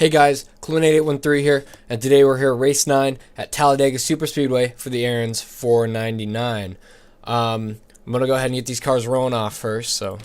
Hey guys, Clune8813 here, and today we're here at Race 9 at Talladega Superspeedway for the Aaron's 499. I'm going to go ahead and get these cars rolling off first, so...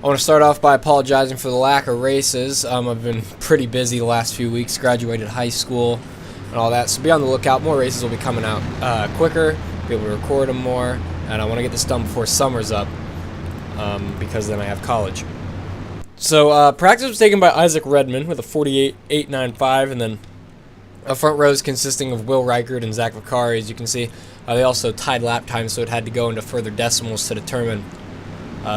I want to start off by apologizing for the lack of races. I've been pretty busy the last few weeks, graduated high school and all that, so be on the lookout. More races will be coming out quicker, be able to record them more, and I want to get this done before summer's up because then I have college. So practice was taken by Isaac Redman with a 48.895, and then a front rows consisting of Will Reichert and Zach Vicari. As you can see, they also tied lap time, so it had to go into further decimals to determine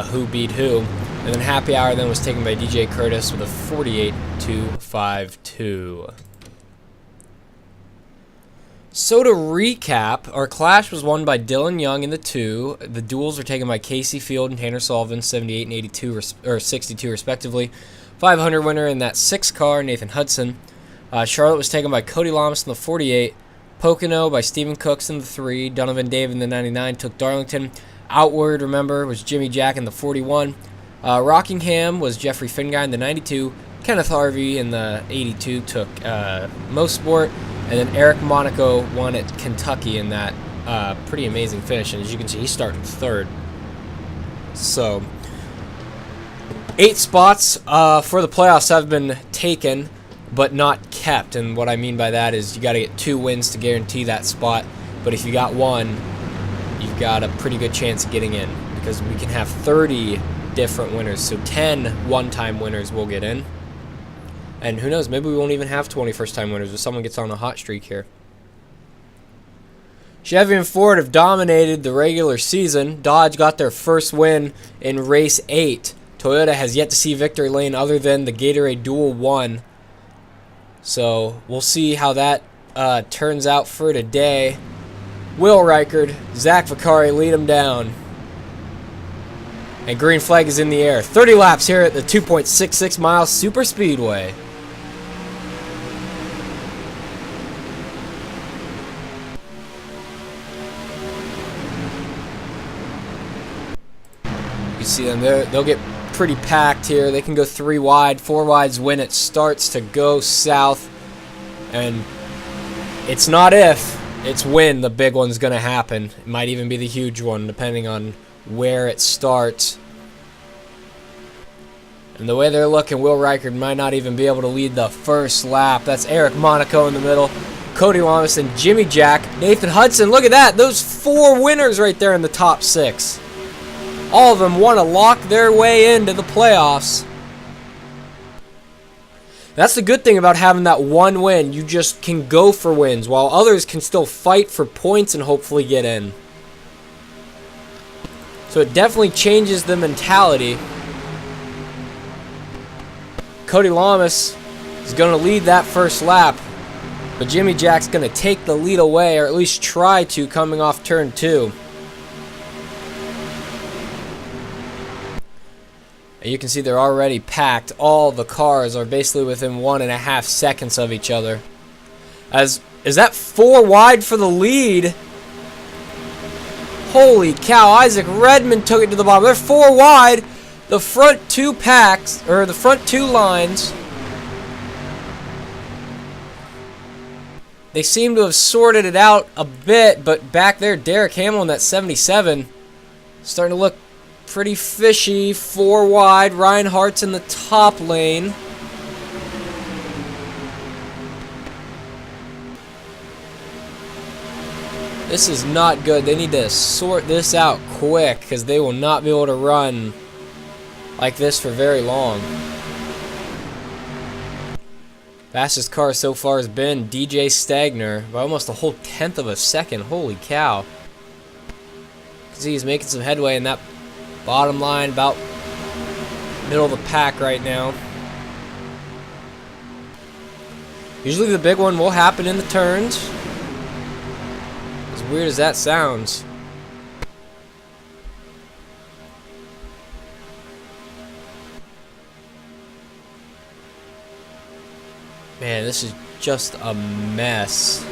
who beat who. And then happy hour then was taken by DJ Curtis with a 48.252. So to recap, our clash was won by Dylan Young in the 2. The duels were taken by Casey Field and Tanner Sullivan, 78 and 82 or 62 respectively. 500 winner in that 6 car, Nathan Hudson. Charlotte was taken by Cody Lamas in the 48. Pocono by Stephen Cooks in the 3. Donovan David in the 99 took Darlington. Outward, remember, was Jimmy Jack in the 41. Rockingham was Jeffrey Finguy in the 92. Kenneth Harvey in the 82 took Most Sport. And then Eric Monaco won at Kentucky in that pretty amazing finish. And as you can see, he started 3rd. So, 8 spots for the playoffs have been taken, but not kept. And what I mean by that is you got to get 2 wins to guarantee that spot. But if you got 1, you've got a pretty good chance of getting in, because we can have 30 different winners, so 10 one-time winners will get in, and who knows, maybe we won't even have 20 first-time winners if someone gets on a hot streak here. Chevy and Ford have dominated the regular season. Dodge got their first win in race 8. Toyota has yet to see victory lane other than the Gatorade Duel 1, so we'll see how that turns out for today. Will Reichert, Zach Vicari lead him down. And green flag is in the air. 30 laps here at the 2.66 mile super speedway. You can see them there. They'll get pretty packed here. They can go 3 wide, 4 wides when it starts to go south. And it's not if, it's when the big one's going to happen. It might even be the huge one, depending on where it starts. And the way they're looking, Will Reichert might not even be able to lead the first lap. That's Eric Monaco in the middle, Cody Lamas and Jimmy Jack. Nathan Hudson, look at that. Those 4 winners right there in the top 6. All of them want to lock their way into the playoffs. That's the good thing about having that 1 win. You just can go for wins, while others can still fight for points and hopefully get in. So it definitely changes the mentality. Cody Lamas is going to lead that first lap, but Jimmy Jack's going to take the lead away, or at least try to, coming off turn 2. And you can see they're already packed. All the cars are basically within 1.5 seconds of each other. Is that 4 wide for the lead? Holy cow, Isaac Redman took it to the bottom. They're 4 wide. The front 2 packs, or the front 2 lines, they seem to have sorted it out a bit, but back there, Derek Hamill in that 77, starting to look pretty fishy. 4 wide, Ryan Hart's in the top lane. This is not good. They need to sort this out quick, because they will not be able to run like this for very long. Fastest car so far has been DJ Stagner by almost a whole 1/10 of a second. Holy cow. You can see he's making some headway in that bottom line, about middle of the pack right now. Usually the big one will happen in the turns. As weird as that sounds. Man, this is just a mess.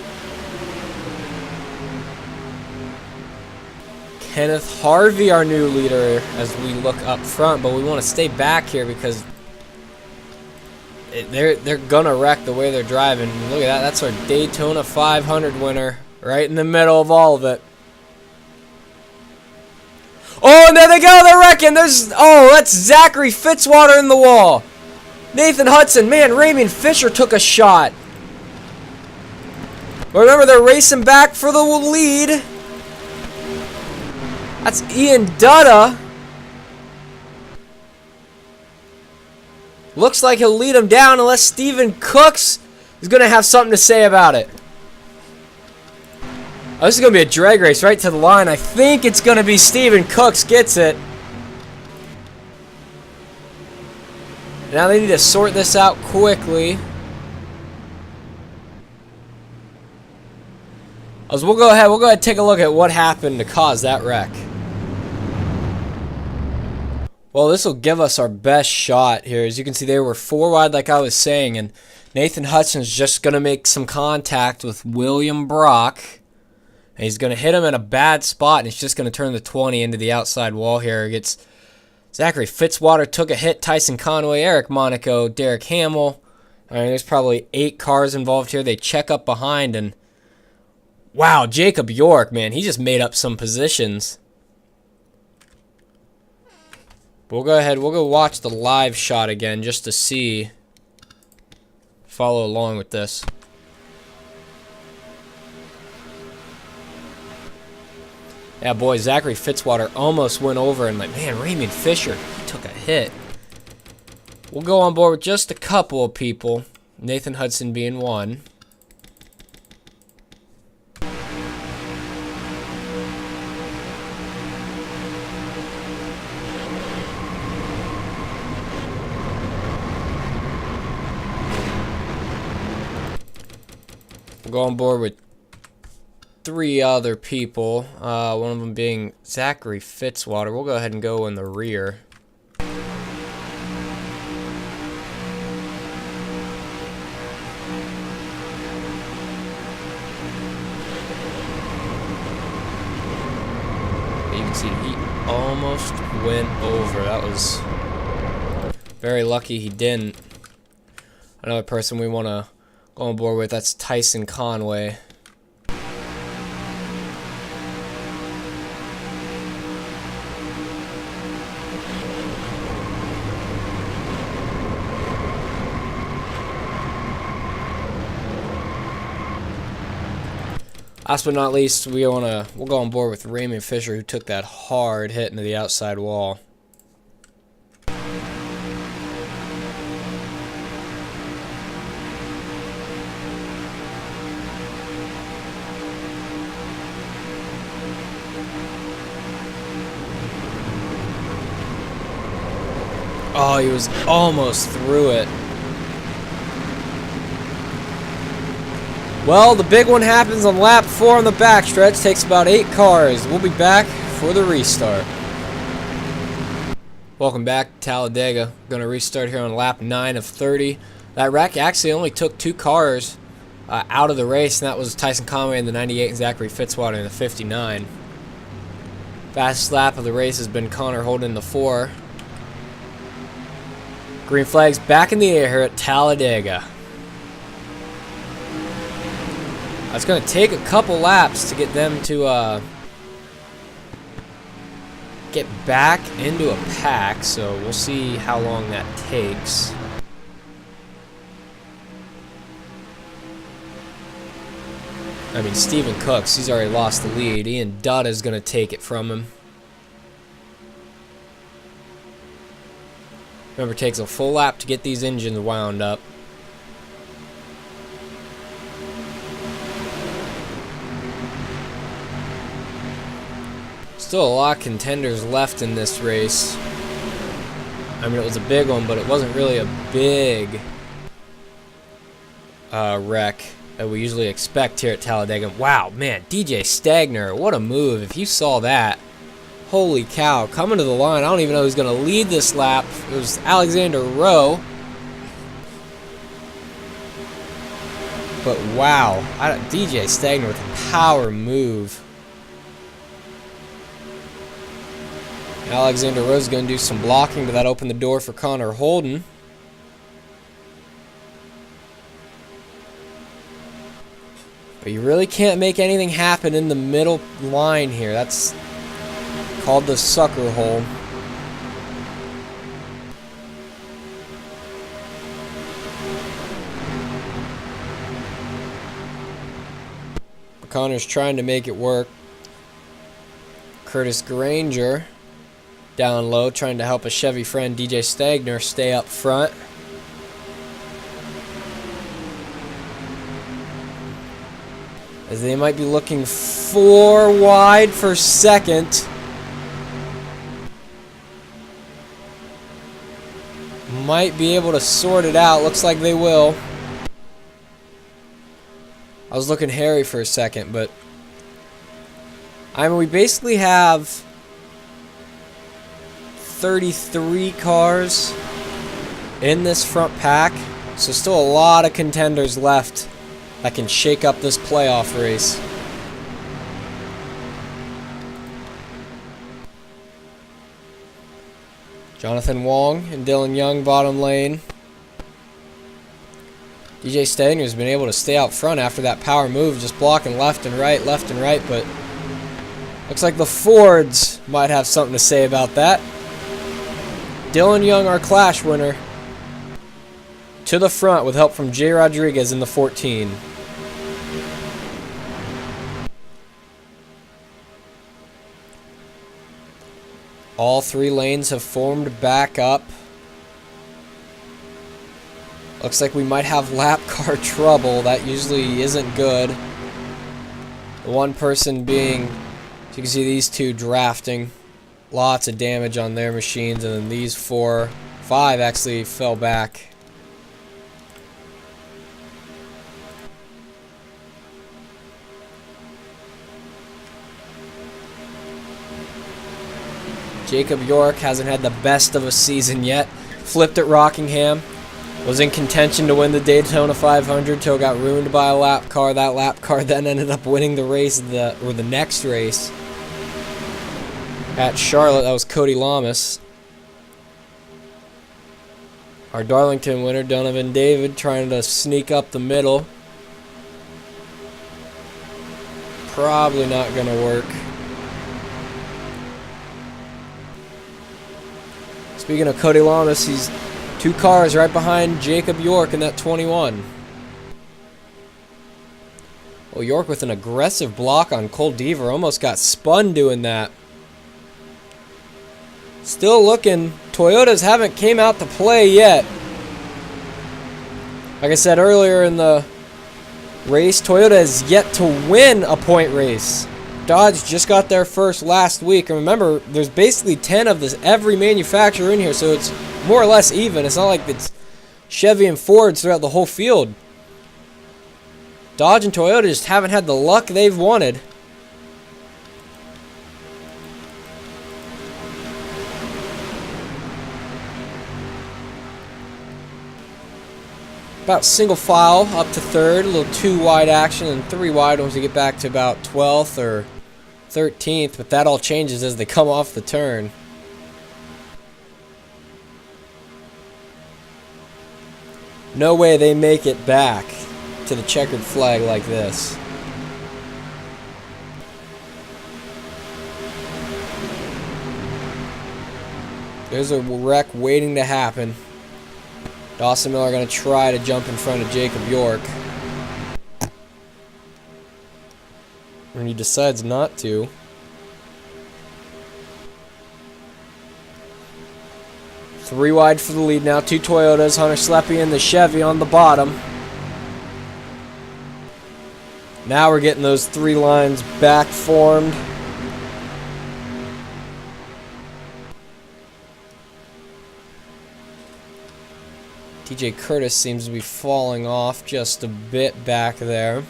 Kenneth Harvey, our new leader, as we look up front, but we want to stay back here because they're gonna wreck the way they're driving. Look at that, that's our Daytona 500 winner, right in the middle of all of it. Oh, and there they go, they're wrecking. That's Zachary Fitzwater in the wall. Nathan Hudson, man, Raymond Fisher took a shot. But remember, they're racing back for the lead. That's Ian Dutta. Looks like he'll lead him down unless Stephen Cooks is going to have something to say about it. Oh, this is going to be a drag race right to the line. I think it's going to be Stephen Cooks gets it. Now they need to sort this out quickly. We'll go ahead and take a look at what happened to cause that wreck. Well, this will give us our best shot here. As you can see, they were 4 wide like I was saying, and Nathan Hudson's just going to make some contact with William Brock. And he's going to hit him in a bad spot, and he's just going to turn the 20 into the outside wall here. Gets Zachary Fitzwater took a hit, Tyson Conway, Eric Monaco, Derek Hamill. I mean, there's probably 8 cars involved here. They check up behind, and wow, Jacob York, man, he just made up some positions. We'll go watch the live shot again just to see, follow along with this. Yeah, boy, Zachary Fitzwater almost went over, and like, man, Raymond Fisher, he took a hit. We'll go on board with just a couple of people, Nathan Hudson being one. We'll go on board with 3 other people, one of them being Zachary Fitzwater. We'll go ahead and go in the rear. You can see he almost went over. That was very lucky he didn't. Another person we want to go on board with, that's Tyson Conway. Last but not least, we'll go on board with Raymond Fisher, who took that hard hit into the outside wall. Oh, he was almost through it. Well, the big one happens on lap 4 on the backstretch. Takes about 8 cars. We'll be back for the restart. Welcome back to Talladega. Going to restart here on lap 9 of 30. That wreck actually only took 2 cars out of the race, and that was Tyson Conway in the 98 and Zachary Fitzwater in the 59. Fastest lap of the race has been Connor Holden in the 4. Green flags back in the air here at Talladega. It's going to take a couple laps to get them to get back into a pack, so we'll see how long that takes. I mean, Stephen Cooks, he's already lost the lead. Ian Dutta is going to take it from him. Remember, it takes a full lap to get these engines wound up. Still a lot of contenders left in this race. I mean, it was a big one, but it wasn't really a big wreck that we usually expect here at Talladega. Wow, man, DJ Stagner, what a move. If you saw that, holy cow, coming to the line. I don't even know who's going to lead this lap. It was Alexander Rowe. but wow. DJ Stagner with a power move. Alexander Rose is going to do some blocking, but that opened the door for Connor Holden. But you really can't make anything happen in the middle line here. That's called the sucker hole. Connor's trying to make it work. Curtis Granger down low, trying to help a Chevy friend, DJ Stagner, stay up front. As they might be looking 4 wide for second. Might be able to sort it out. Looks like they will. I was looking hairy for a second, but I mean, we basically have 33 cars in this front pack, so still a lot of contenders left that can shake up this playoff race. Jonathan Wong and Dylan Young bottom lane. DJ Stagner's been able to stay out front after that power move, just blocking left and right, but looks like the Fords might have something to say about that. Dylan Young, our Clash winner, to the front with help from Jay Rodriguez in the 14. All 3 lanes have formed back up. Looks like we might have lap car trouble. That usually isn't good. The one person being, as you can see, these two drafting. Lots of damage on their machines, and then these 5 actually fell back. Jacob York hasn't had the best of a season yet. Flipped at Rockingham. Was in contention to win the Daytona 500 till got ruined by a lap car. That lap car then ended up winning the race, the next race at Charlotte. That was Cody Lamas. Our Darlington winner, Donovan David, trying to sneak up the middle. Probably not going to work. Speaking of Cody Lamas, he's 2 cars right behind Jacob York in that 21. Well, York with an aggressive block on Cole Deaver. Almost got spun doing that. Still looking. Toyotas haven't came out to play yet. Like I said earlier in the race, Toyota has yet to win a point race. Dodge just got their first last week. And remember, there's basically 10 of this every manufacturer in here, so it's more or less even. It's not like it's Chevy and Fords throughout the whole field. Dodge and Toyota just haven't had the luck they've wanted. About single file up to third, a little 2 wide action, and 3 wide once we get back to about 12th or 13th, but that all changes as they come off the turn. No way they make it back to the checkered flag like this. There's a wreck waiting to happen. Dawson Miller going to try to jump in front of Jacob York. And he decides not to. Three wide for the lead now. 2 Toyotas. Hunter Sleppy and the Chevy on the bottom. Now we're getting those 3 lines back formed. TJ Curtis seems to be falling off just a bit back there.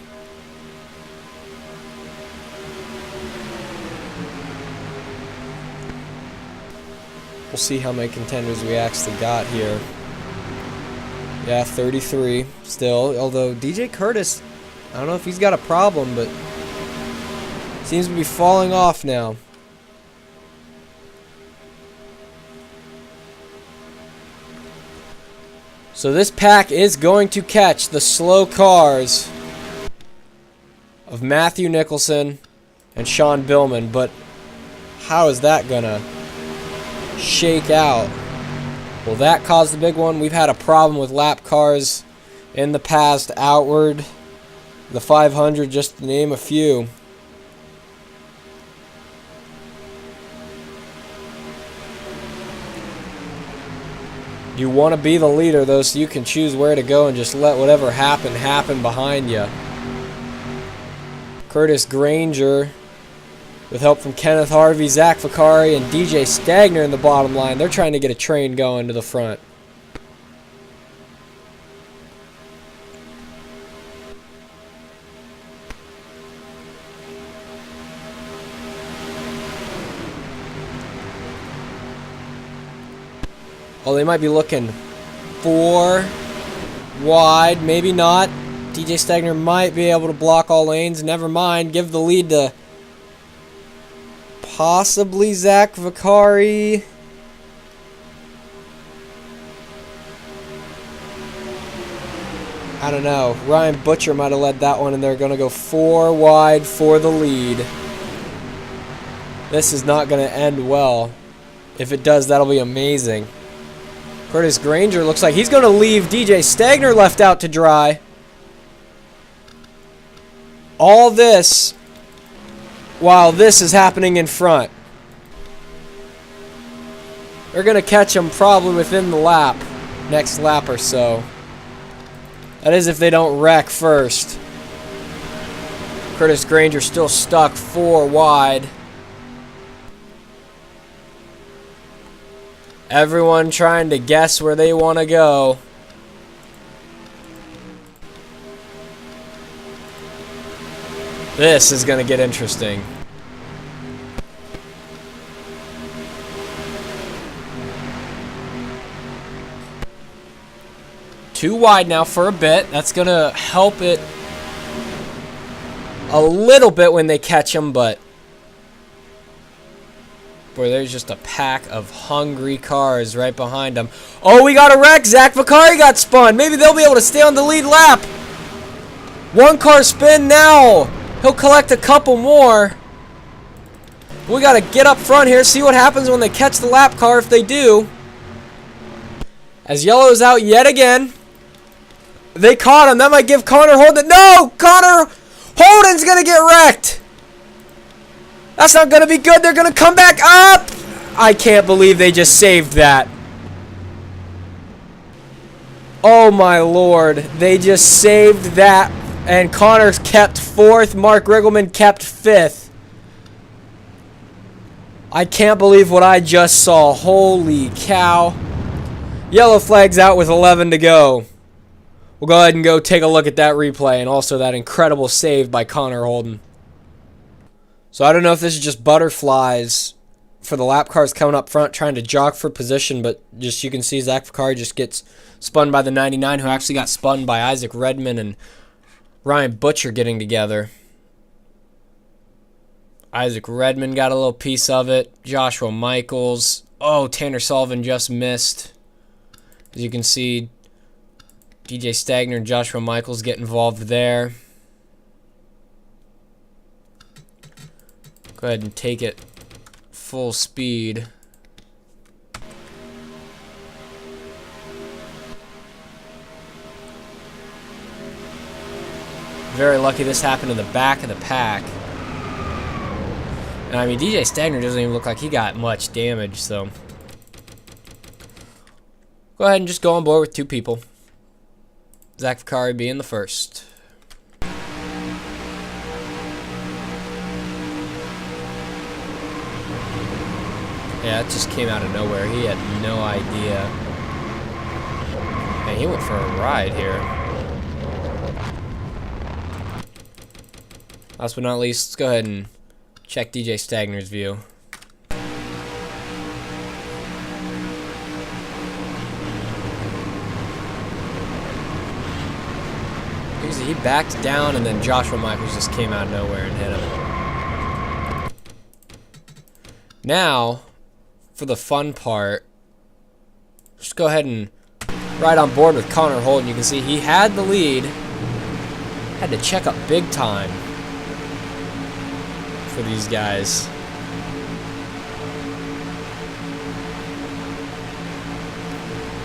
We'll see how many contenders we actually got here. Yeah, 33 still. Although DJ Curtis, I don't know if he's got a problem, but seems to be falling off now. So this pack is going to catch the slow cars of Matthew Nicholson and Sean Billman, but how is that gonna shake out? Well, that caused the big one. We've had a problem with lap cars in the past. Outward, the 500, just to name a few. You want to be the leader, though, so you can choose where to go and just let whatever happen behind you. Curtis Granger, with help from Kenneth Harvey, Zach Vicari, and DJ Stagner in the bottom line. They're trying to get a train going to the front. Oh, they might be looking 4 wide, maybe not. DJ Stagner might be able to block all lanes. Never mind. Give the lead to possibly Zach Vicari. I don't know. Ryan Butcher might have led that one, and they're going to go 4 wide for the lead. This is not going to end well. If it does, that'll be amazing. Curtis Granger looks like he's going to leave DJ Stagner left out to dry. All this while this is happening in front. They're going to catch him probably within the lap, next lap or so. That is if they don't wreck first. Curtis Granger still stuck 4 wide. Everyone trying to guess where they want to go. This is going to get interesting. Too wide now for a bit. That's going to help it a little bit when they catch him, but boy, there's just a pack of hungry cars right behind them. Oh, we got a wreck. Zach Vicari got spun. Maybe they'll be able to stay on the lead lap. 1 car spin now. He'll collect a couple more. We got to get up front here, see what happens when they catch the lap car if they do. As yellow is out yet again. They caught him. That might give Connor Holden. No! Connor Holden's going to get wrecked. That's not going to be good. They're going to come back up. I can't believe they just saved that. Oh, my Lord. They just saved that. And Connor kept 4th. Mark Riggleman kept 5th. I can't believe what I just saw. Holy cow. Yellow flag's out with 11 to go. We'll go ahead and go take a look at that replay and also that incredible save by Connor Holden. So I don't know if this is just butterflies for the lap cars coming up front trying to jog for position, but just you can see Zach Vicari just gets spun by the 99, who actually got spun by Isaac Redman and Ryan Butcher getting together. Isaac Redman got a little piece of it. Joshua Michaels. Oh, Tanner Sullivan just missed. As you can see, DJ Stagner and Joshua Michaels get involved there. Go ahead and take it full speed. Very lucky this happened in the back of the pack. And I mean, DJ Stagner doesn't even look like he got much damage, so go ahead and just go on board with 2 people. Zach Vicari being the first. Yeah, it just came out of nowhere. He had no idea. Man, he went for a ride here. Last but not least, let's go ahead and check DJ Stagner's view. he backed down, and then Joshua Michaels just came out of nowhere and hit him. Now, for the fun part, just go ahead and ride on board with Connor Holden. You can see he had the lead. Had to check up big time for these guys.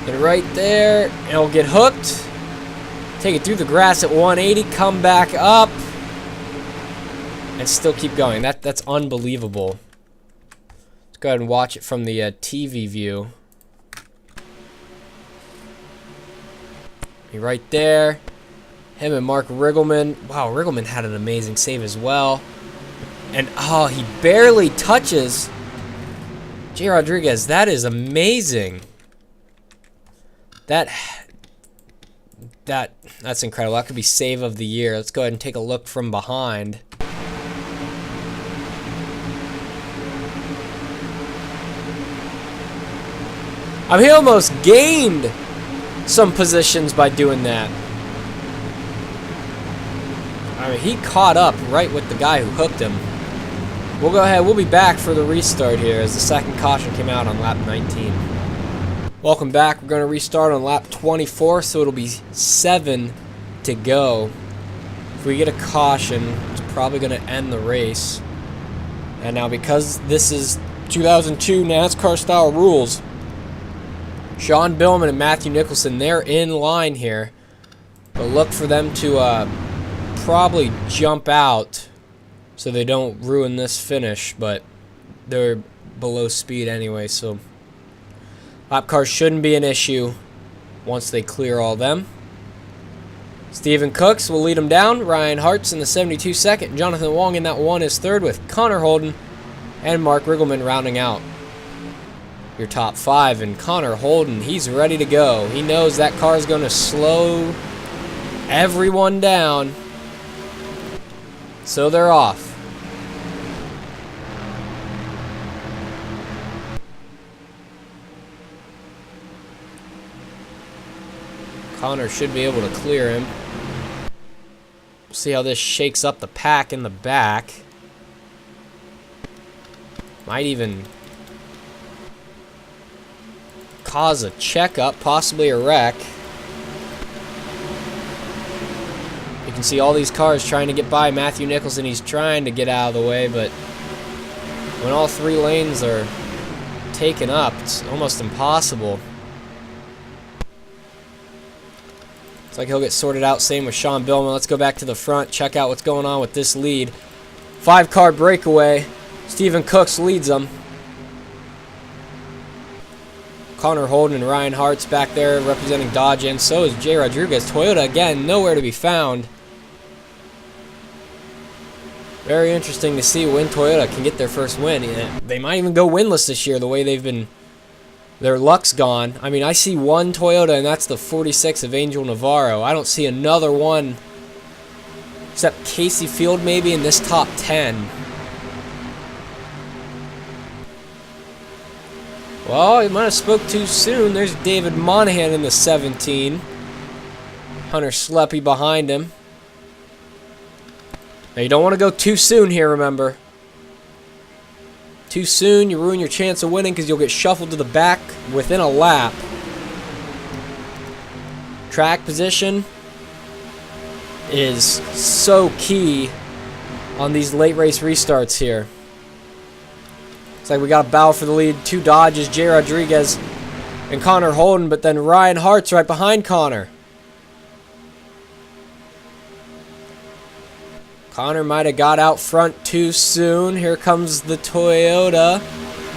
Get it right there. It'll get hooked. Take it through the grass at 180. Come back up. And still keep going. That's unbelievable. Let's go ahead and watch it from the TV view. Right there. Him and Mark Riggleman. Wow, Riggleman had an amazing save as well. And, oh, he barely touches Jay Rodriguez. That is amazing. That's incredible. That could be save of the year. Let's go ahead and take a look from behind. I mean, he almost gained some positions by doing that. I mean, he caught up right with the guy who hooked him. We'll go ahead. We'll be back for the restart here as the second caution came out on lap 19. Welcome back. We're going to restart on lap 24, so it'll be 7 to go. If we get a caution, it's probably going to end the race. And now, because this is 2002 NASCAR style rules, Sean Billman and Matthew Nicholson, they're in line here. But look for them to probably jump out so they don't ruin this finish. But they're below speed anyway, so lap cars shouldn't be an issue once they clear all them. Stephen Cooks will lead them down. Ryan Hart's in the 72 second. Jonathan Wong in that one is third, with Connor Holden and Mark Riggleman rounding out your top 5. And Connor Holden, he's ready to go. He knows that car is going to slow everyone down. So they're off. Connor should be able to clear him. We'll see how this shakes up the pack in the back. Might even cause a checkup, possibly a wreck. You can see all these cars trying to get by Matthew Nicholson. He's trying to get out of the way, but when all 3 lanes are taken up, it's almost impossible. Looks like he'll get sorted out. Same with Sean Billman. Let's go back to the front, check out what's going on with this lead. 5-car breakaway. Stephen Cooks leads them. Connor Holden and Ryan Hart's back there representing Dodge, and so is Jay Rodriguez. Toyota, again, nowhere to be found. Very interesting to see when Toyota can get their first win. They might even go winless this year, the way they've been. Their luck's gone. I mean, I see one Toyota, and that's the 46 of Angel Navarro. I don't see another one, except Casey Field maybe in this top 10. Well, he might have spoke too soon. There's David Monahan in the 17. Hunter Sleppy behind him. Now, you don't want to go too soon here, remember. Too soon, you ruin your chance of winning because you'll get shuffled to the back within a lap. Track position is so key on these late race restarts here. Looks like we got a battle for the lead. 2 Dodges, Jay Rodriguez and Connor Holden, but then Ryan Hart's right behind Connor. Connor might have got out front too soon. Here comes the Toyota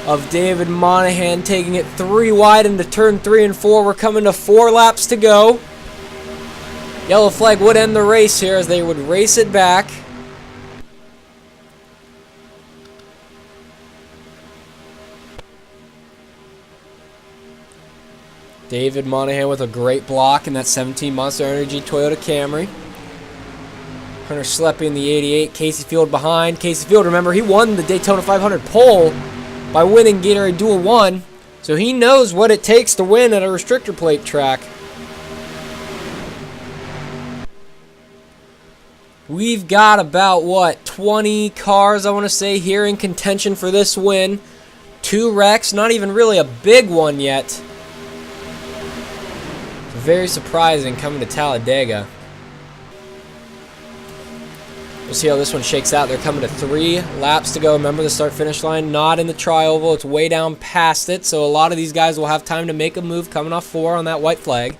of David Monahan, taking it 3 wide into turn 3 and 4. We're coming to 4 laps to go. Yellow flag would end the race here as they would race it back. David Monahan with a great block in that 17 Monster Energy Toyota Camry. Hunter Sleppy in the 88. Casey Field behind. Casey Field, remember, he won the Daytona 500 pole by winning Gatorade Duel 1. So he knows what it takes to win at a restrictor plate track. We've got about, what, 20 cars, I want to say, here in contention for this win. 2 wrecks, not even really a big one yet. Very surprising coming to Talladega. We'll see how this one shakes out. They're coming to 3 laps to go. Remember the start-finish line, not in the tri-oval. It's way down past it, so a lot of these guys will have time to make a move coming off 4 on that white flag.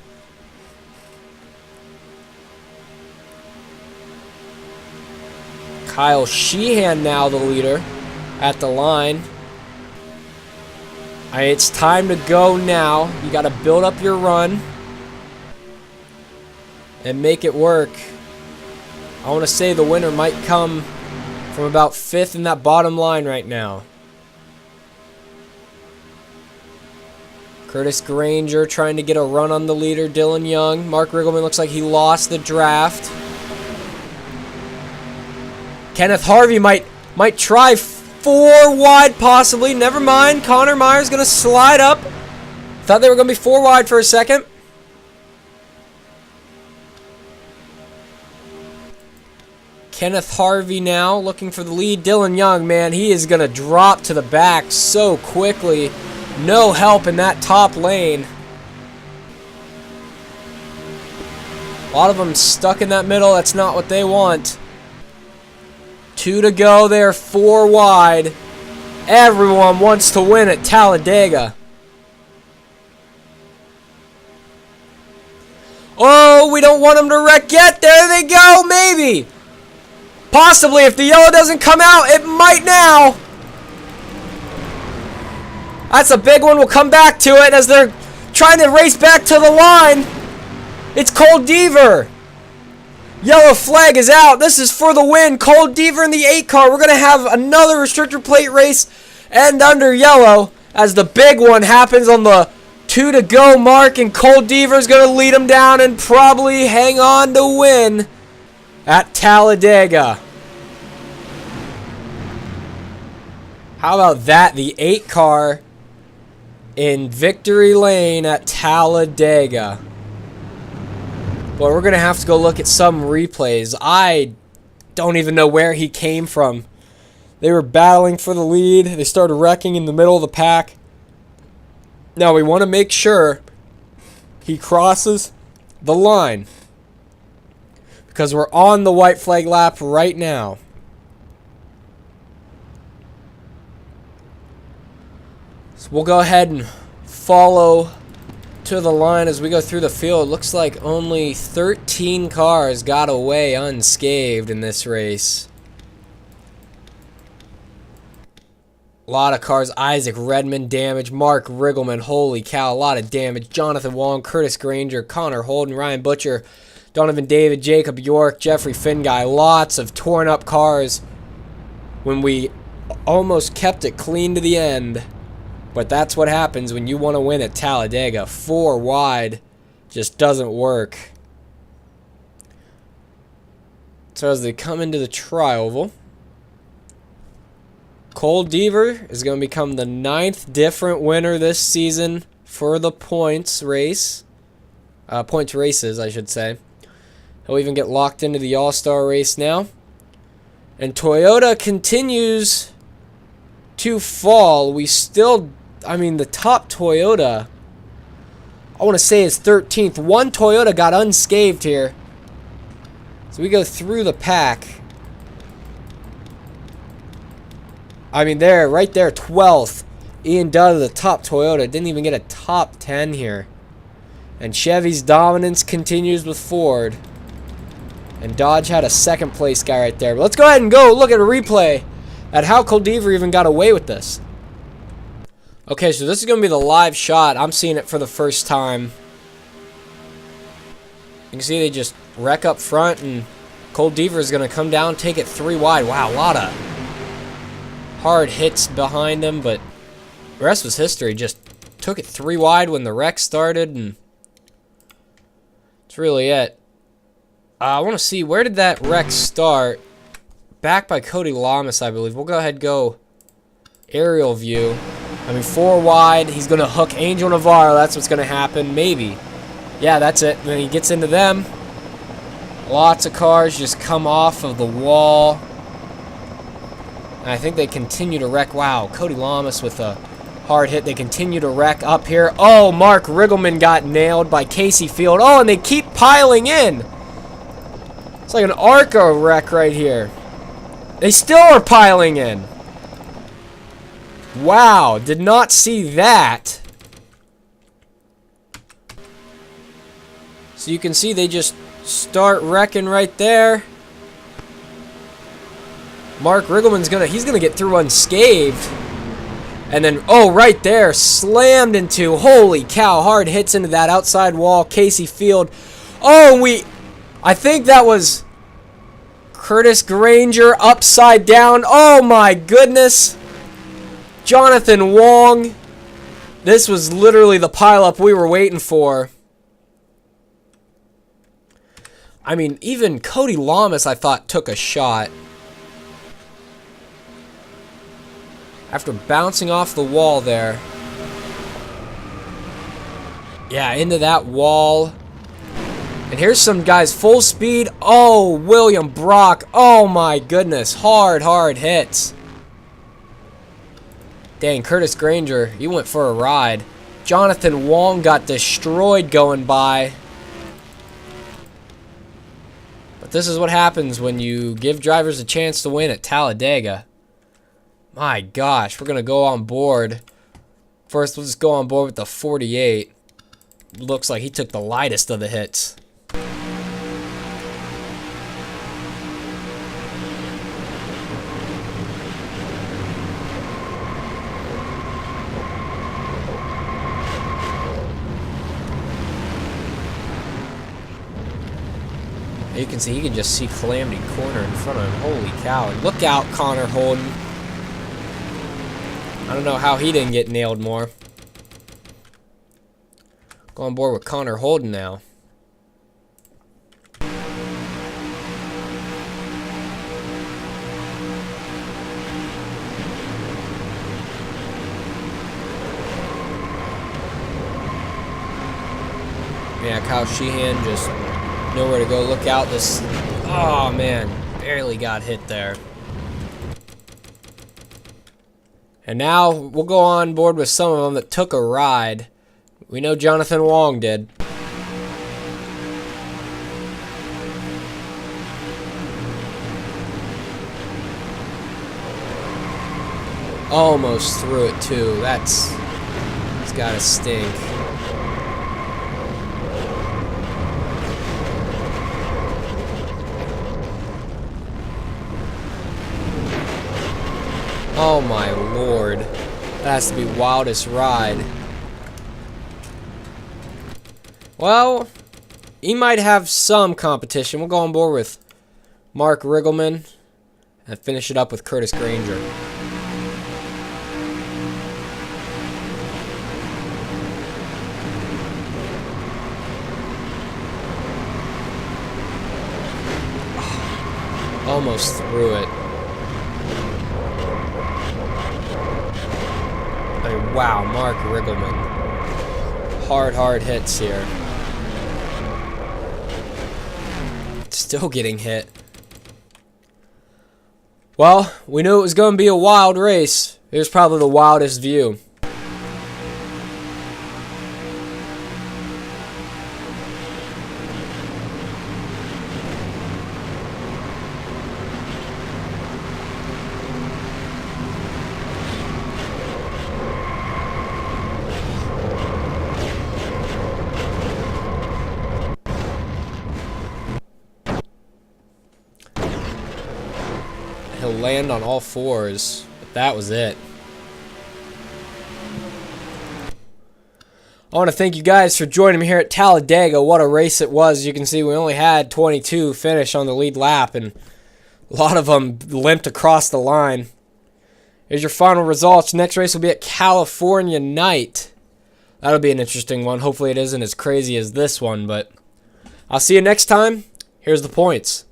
Kyle Sheehan now the leader at the line. It's time to go now. You got to build up your run and make it work. I want to say the winner might come from about 5th in that bottom line right now. Curtis Granger trying to get a run on the leader, Dylan Young. Mark Riggleman looks like he lost the draft. Kenneth Harvey might try 4 wide possibly. Never mind. Connor Myers going to slide up. Thought they were going to be 4 wide for a second. Kenneth Harvey now looking for the lead. Dylan Young, man, he is going to drop to the back so quickly. No help in that top lane. A lot of them stuck in that middle. That's not what they want. 2 to go there, 4 wide. Everyone wants to win at Talladega. Oh, we don't want them to wreck yet. There they go, maybe. Possibly, if the yellow doesn't come out, it might now. That's a big one. We'll come back to it as they're trying to race back to the line. It's Cole Deaver. Yellow flag is out. This is for the win. Cole Deaver in the 8 car. We're going to have another restrictor plate race and under yellow as the big one happens on the 2 to go mark, and Cole Deaver is going to lead him down and probably hang on to win at Talladega. How about that? The 8 car in victory lane at Talladega. Well, we're going to have to go look at some replays. I don't even know where he came from. They were battling for the lead. They started wrecking in the middle of the pack. Now we want to make sure he crosses the line, because we're on the white flag lap right now. So we'll go ahead and follow to the line as we go through the field. Looks like only 13 cars got away unscathed in this race. A lot of cars. Isaac Redmond damage. Mark Riggleman, holy cow, a lot of damage. Jonathan Wong, Curtis Granger, Connor Holden, Ryan Butcher, Donovan David, Jacob York, Jeffrey Finguy. Lots of torn up cars when we almost kept it clean to the end. But that's what happens when you want to win at Talladega. 4 wide just doesn't work. So as they come into the tri-oval, Cole Deaver is going to become the 9th different winner this season for the points race. Points races, I should say. He'll even get locked into the All-Star race now. And Toyota continues to fall. We still, I mean, the top Toyota, I want to say, is 13th. One Toyota got unscathed here. So we go through the pack. I mean, there, right there, 12th. Ian Dudd, the top Toyota, didn't even get a top 10 here. And Chevy's dominance continues with Ford. And Dodge had a second place guy right there. But let's go ahead and go look at a replay at how Cole Deaver even got away with this. Okay, so this is going to be the live shot. I'm seeing it for the first time. You can see they just wreck up front, and Cole Deaver is going to come down, take it 3 wide. Wow, a lot of hard hits behind him, but the rest was history. Just took it 3 wide when the wreck started, and that's really it. I want to see, where did that wreck start? Back by Cody Lamas, I believe. We'll go ahead and go aerial view. I mean, 4 wide. He's going to hook Angel Navarro. That's what's going to happen. Maybe. Yeah, that's it. Then he gets into them. Lots of cars just come off of the wall. And I think they continue to wreck. Wow, Cody Lamas with a hard hit. They continue to wreck up here. Oh, Mark Riggleman got nailed by Casey Field. Oh, and they keep piling in. It's like an ARCA wreck right here. They still are piling in. Wow, did not see that. So you can see they just start wrecking right there. Mark Riggleman's he's gonna get through unscathed. And then, oh, right there, slammed into, holy cow, hard hits into that outside wall, Casey Field. Oh, I think that was Curtis Granger upside down. Oh my goodness. Jonathan Wong. This was literally the pileup we were waiting for. I mean, even Cody Lamas, I thought, took a shot. After bouncing off the wall there. Yeah, into that wall. And here's some guys full speed. Oh, William Brock. Oh my goodness. Hard hits. Dang, Curtis Granger, he went for a ride. Jonathan Wong got destroyed going by. But this is what happens when you give drivers a chance to win at Talladega. My gosh, we're going to go on board. First, we'll just go on board with the 48. Looks like he took the lightest of the hits. You can see, he can just see Calamity Corner in front of him. Holy cow. And look out, Connor Holden. I don't know how he didn't get nailed more. Go on board with Connor Holden now. Yeah, Kyle Sheehan just nowhere to go. Look out, this. Oh man, barely got hit there. And now we'll go on board with some of them that took a ride. We know Jonathan Wong did. Almost threw it too. It's gotta stink. Oh my lord. That has to be wildest ride. Well, he might have some competition. We'll go on board with Mark Riggleman and finish it up with Curtis Granger. Almost threw it. I mean, wow, Mark Riggleman. Hard hits here. Still getting hit. Well, we knew it was going to be a wild race. Here's probably the wildest view. He'll land on all fours, but that was it. I want to thank you guys for joining me here at Talladega. What a race it was. As you can see, we only had 22 finish on the lead lap, and a lot of them limped across the line. Here's your final results. Next race will be at California Night. That'll be an interesting one. Hopefully it isn't as crazy as this one, but I'll see you next time. Here's the points.